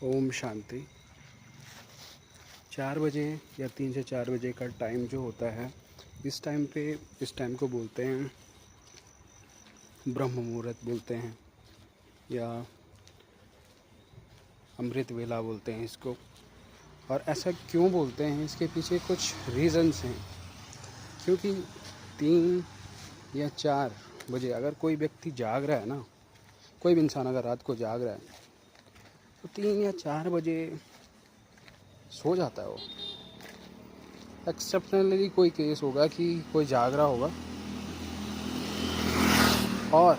ओम शांति। 4 बजे या 3 से 4 बजे का टाइम जो होता है, इस टाइम को बोलते हैं ब्रह्म मुहूर्त बोलते हैं या अमृत वेला बोलते हैं इसको। और ऐसा क्यों बोलते हैं, इसके पीछे कुछ रीज़न्स हैं। क्योंकि 3 या 4 बजे अगर कोई व्यक्ति जाग रहा है ना, कोई भी इंसान अगर रात को जाग रहा है तो 3 या 4 बजे सो जाता है वो। एक्सेप्शनली कोई केस होगा कि कोई जाग रहा होगा और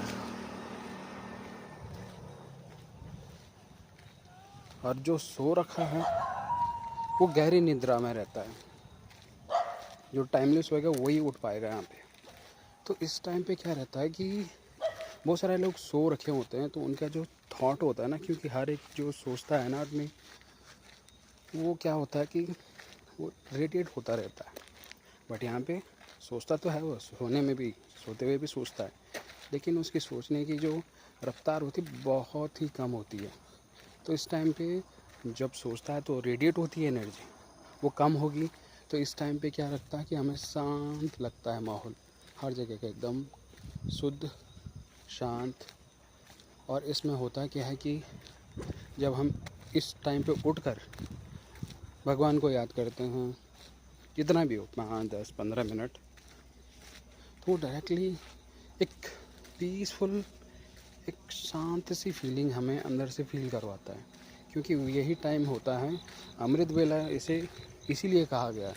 जो सो रखा है वो गहरी निद्रा में रहता है। जो टाइमलेस होएगा वही उठ पाएगा यहाँ पे। तो इस टाइम पे क्या रहता है कि बहुत सारे लोग सो रखे होते हैं, तो उनका जो थॉट होता है ना, क्योंकि हर एक जो सोचता है ना आदमी, वो क्या होता है कि वो रेडिएट होता रहता है। बट यहाँ पे सोचता तो है, वो सोने में भी, सोते हुए भी सोचता है, लेकिन उसकी सोचने की जो रफ्तार होती है बहुत ही कम होती है। तो इस टाइम पे जब सोचता है तो रेडिएट होती है एनर्जी, वो कम होगी। तो इस टाइम पे क्या लगता है कि हमें शांत लगता है, माहौल हर जगह का एकदम शुद्ध शांत। और इसमें होता क्या है कि जब हम इस टाइम पे उठकर भगवान को याद करते हैं, कितना भी हो, 5, 10, 15 मिनट, तो डायरेक्टली एक पीसफुल, एक शांत सी फीलिंग हमें अंदर से फील करवाता है। क्योंकि यही टाइम होता है अमृत वेला, इसे इसीलिए कहा गया है,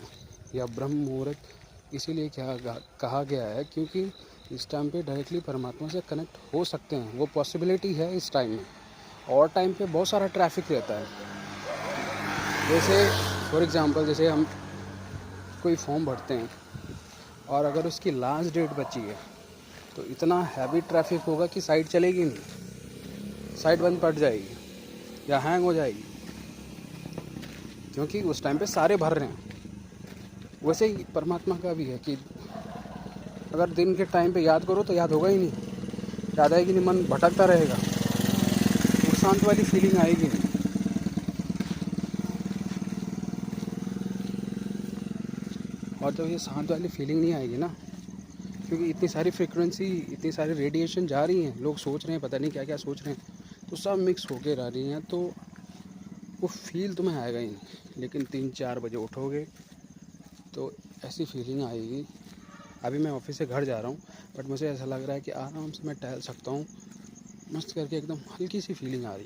या ब्रह्म मुहूर्त इसीलिए कहा गया है, क्योंकि इस टाइम पे डायरेक्टली परमात्मा से कनेक्ट हो सकते हैं, वो पॉसिबिलिटी है इस टाइम में। और टाइम पे बहुत सारा ट्रैफिक रहता है। जैसे फॉर एग्ज़ाम्पल, जैसे हम कोई फॉर्म भरते हैं और अगर उसकी लास्ट डेट बची है तो इतना हैवी ट्रैफिक होगा कि साइट चलेगी नहीं, साइट बंद पड़ जाएगी या हैंग हो जाएगी, क्योंकि उस टाइम पे सारे भर रहे हैं। वैसे ही परमात्मा का भी है कि अगर दिन के टाइम पे याद करो तो याद होगा ही नहीं, याद आएगी नहीं, मन भटकता रहेगा, वो शांत वाली फीलिंग आएगी नहीं। और जब ये शांत वाली फीलिंग नहीं आएगी ना, क्योंकि इतनी सारी फ्रिक्वेंसी, इतनी सारी रेडिएशन जा रही हैं, लोग सोच रहे हैं, पता नहीं क्या क्या सोच रहे हैं, तो सब मिक्स होके आ रही हैं, तो वो फील तुम्हें आएगा ही नहीं। लेकिन 3-4 बजे उठोगे तो ऐसी फीलिंग आएगी। अभी मैं ऑफिस से घर जा रहा हूँ, बट मुझे ऐसा लग रहा है कि आराम से मैं टहल सकता हूँ, मस्त करके, एकदम हल्की सी फीलिंग आ रही है।